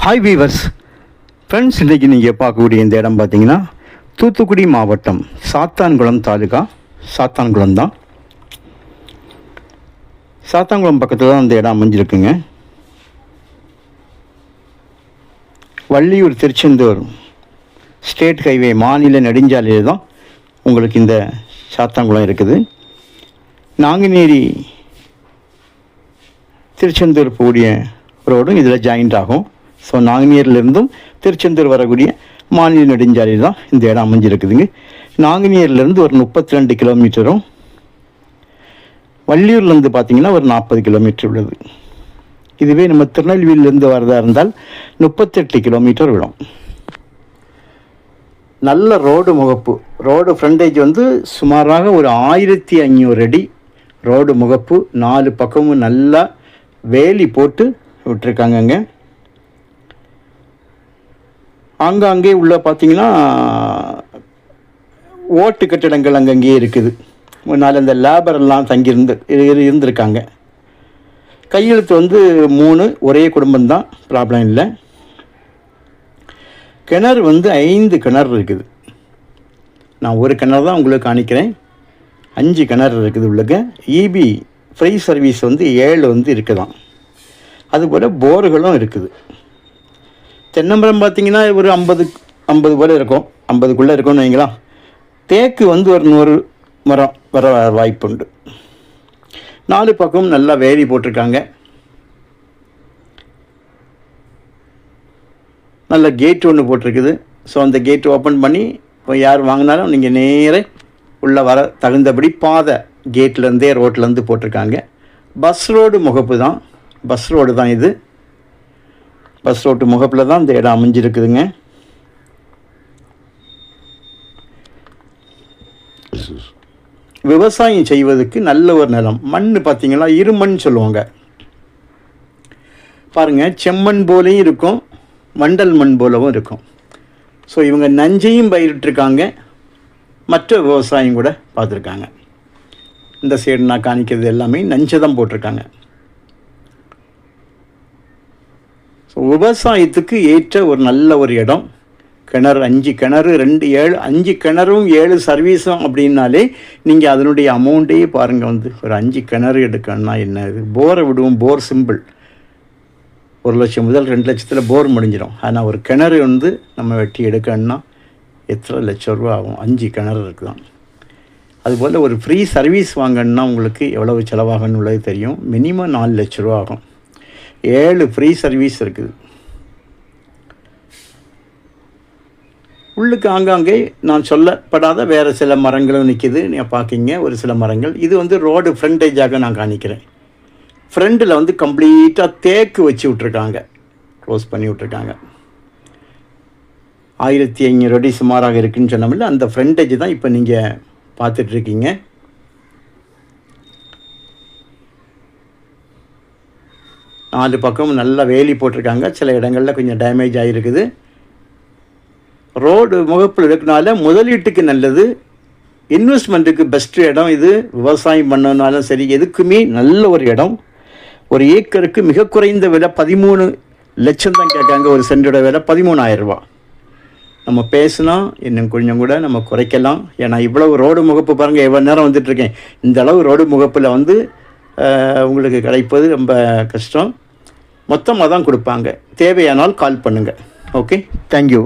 Hi viewers friends, இன்றைக்கி நீங்கள் பார்க்கக்கூடிய இந்த இடம் பார்த்தீங்கன்னா தூத்துக்குடி மாவட்டம் சாத்தான்குளம் தாலுகா சாத்தான்குளம் தான். சாத்தான்குளம் பக்கத்தில் தான் அந்த இடம் அமைஞ்சிருக்குங்க. வள்ளியூர் திருச்செந்தூர் ஸ்டேட் ஹைவே மாநில நெடுஞ்சாலையில் தான் உங்களுக்கு இந்த சாத்தான்குளம் இருக்குது. நாங்குநேரி திருச்செந்தூர் போகக்கூடிய ரோடும் இதில் ஜாயிண்ட் ஆகும். ஸோ நாங்குநேரிலிருந்தும் திருச்செந்தூர் வரக்கூடிய மாநில நெடுஞ்சாலையில் தான் இந்த இடம் அமைஞ்சிருக்குதுங்க. நாங்குநேரிலேருந்து ஒரு 32 கிலோமீட்டரும், வள்ளியூர்லேருந்து பார்த்திங்கன்னா ஒரு 40 கிலோமீட்டர் உள்ளது. இதுவே நம்ம திருநெல்வேலியிலேருந்து வரதா இருந்தால் 38 கிலோமீட்டர் விடும். நல்ல ரோடு முகப்பு, ரோடு ஃப்ரண்டேஜ் வந்து சுமாராக ஒரு 1500 அடி ரோடு முகப்பு. 4 பக்கமும் நல்லா வேலி போட்டு விட்டுருக்காங்கங்க. அங்கங்கே உள்ள பார்த்திங்கன்னா ஓட்டு கட்டிடங்கள் அங்கங்கேயே இருக்குது. முன்னால் இந்த லேபரெல்லாம் இருந்திருக்காங்க. கையெழுத்து வந்து 3 ஒரே குடும்பம்தான், ப்ராப்ளம் இல்லை. கிணறு வந்து 5 கிணறு இருக்குது. நான் ஒரு கிணறு தான் உங்களுக்கு காணிக்கிறேன். 5 கிணறு இருக்குது உள்ளுங்க. இபி ஃப்ரீ சர்வீஸ் வந்து 7 வந்து இருக்குதான். அதுபோல் போர்களும் இருக்குது. தென்னமரம் பார்த்திங்கன்னா ஒரு 50 போல் இருக்கும், 50க்குள்ளே இருக்கும்னு வைங்களா. தேக்கு வந்து ஒரு 100 மரம் வர வாய்ப்புண்டு. 4 பக்கமும் நல்லா வேலி போட்டிருக்காங்க. நல்ல கேட் ஒன்று போட்டிருக்குது. ஸோ அந்த கேட் ஓப்பன் பண்ணி இப்போ யார் வாங்கினாலும் நீங்கள் நேரே உள்ளே வர தகுந்தபடி பாதை கேட்லேருந்தே ரோட்லேருந்து போட்டிருக்காங்க. பஸ் ரோடு முகப்பு தான், பஸ் ரோடு தான் இது. பஸ் ரோட்டு முகப்பில் தான் இந்த இடம் அமைஞ்சிருக்குதுங்க. விவசாயம் செய்வதற்கு நல்ல ஒரு நிலம். மண் பார்த்திங்கன்னா இருமண் சொல்லுவாங்க பாருங்கள். செம்மண் போலையும் இருக்கும், வண்டல் மண் போலவும் இருக்கும். ஸோ இவங்க நஞ்சையும் பயிரிட்டிருக்காங்க, மற்ற விவசாயம் கூட பார்த்துருக்காங்க. இந்த சைடு நான் காணிக்கிறது எல்லாமே நஞ்சை தான் போட்டிருக்காங்க. விவசாயத்துக்கு ஏற்ற ஒரு நல்ல ஒரு இடம். கிணறு 5 கிணறு 2 7 5 கிணறும் 7 சர்வீஸும் அப்படின்னாலே நீங்கள் அதனுடைய அமௌண்ட்டே பாருங்கள். வந்து ஒரு 5 கிணறு எடுக்கணும்னா என்ன, இது போரை விடுவோம். போர் சிம்பிள், 1 லட்சம் முதல் 2 லட்சத்தில் போர் முடிஞ்சிடும். ஆனால் ஒரு கிணறு வந்து நம்ம வெட்டி எடுக்கணும்னா எத்தனை லட்சம் ரூபா ஆகும்? 5 கிணறு இருக்குதான். அதுபோல் ஒரு ஃப்ரீ சர்வீஸ் வாங்கணுன்னா உங்களுக்கு எவ்வளவு செலவாகணும்னு உள்ளது தெரியும். மினிமம் 4 லட்ச ரூபா ஆகும். 7 ஃப்ரீ சர்வீஸ் இருக்குது. உள்ளுக்கு ஆங்காங்கே நான் சொல்லப்படாத வேறு சில மரங்களும் நிற்கிது, நீங்கள் பார்க்கிங்க. ஒரு சில மரங்கள் இது வந்து ரோடு ஃப்ரண்டேஜாக நான் காணிக்கிறேன். ஃப்ரண்டில் வந்து கம்ப்ளீட்டாக தேக்கு வச்சு விட்ருக்காங்க, க்ளோஸ் பண்ணி விட்ருக்காங்க. 1500 அடி சுமாராக இருக்குதுன்னு சொன்னோம்ல, அந்த ஃப்ரண்டேஜ் தான் இப்போ நீங்கள் பார்த்துட்ருக்கீங்க. நாலு பக்கம் நல்லா வேலி போட்டிருக்காங்க. சில இடங்களில் கொஞ்சம் டேமேஜ் ஆகிருக்குது. ரோடு முகப்பில் இருக்கனால முதலீட்டுக்கு நல்லது, இன்வெஸ்ட்மெண்ட்டுக்கு பெஸ்ட்டு இடம் இது. விவசாயம் பண்ணனாலும் சரி, எதுக்குமே நல்ல ஒரு இடம். ஒரு ஏக்கருக்கு மிக குறைந்த விலை 13 லட்சம் தான் கேட்காங்க. ஒரு சென்டோட விலை 13,000 ரூபா. நம்ம பேசுனா இன்னும் கொஞ்சம் கூட நம்ம குறைக்கலாம். ஏன்னா இவ்வளவு ரோடு முகப்பு பாருங்கள், எவ்வளோ நேரம் வந்துட்டுருக்கேன். இந்த அளவு ரோடு முகப்பில் வந்து உங்களுக்கு கிடைப்பது ரொம்ப கஷ்டம். மொத்தமாக தான் கொடுப்பாங்க. தேவையானால் கால் பண்ணுங்கள். Okay, thank you.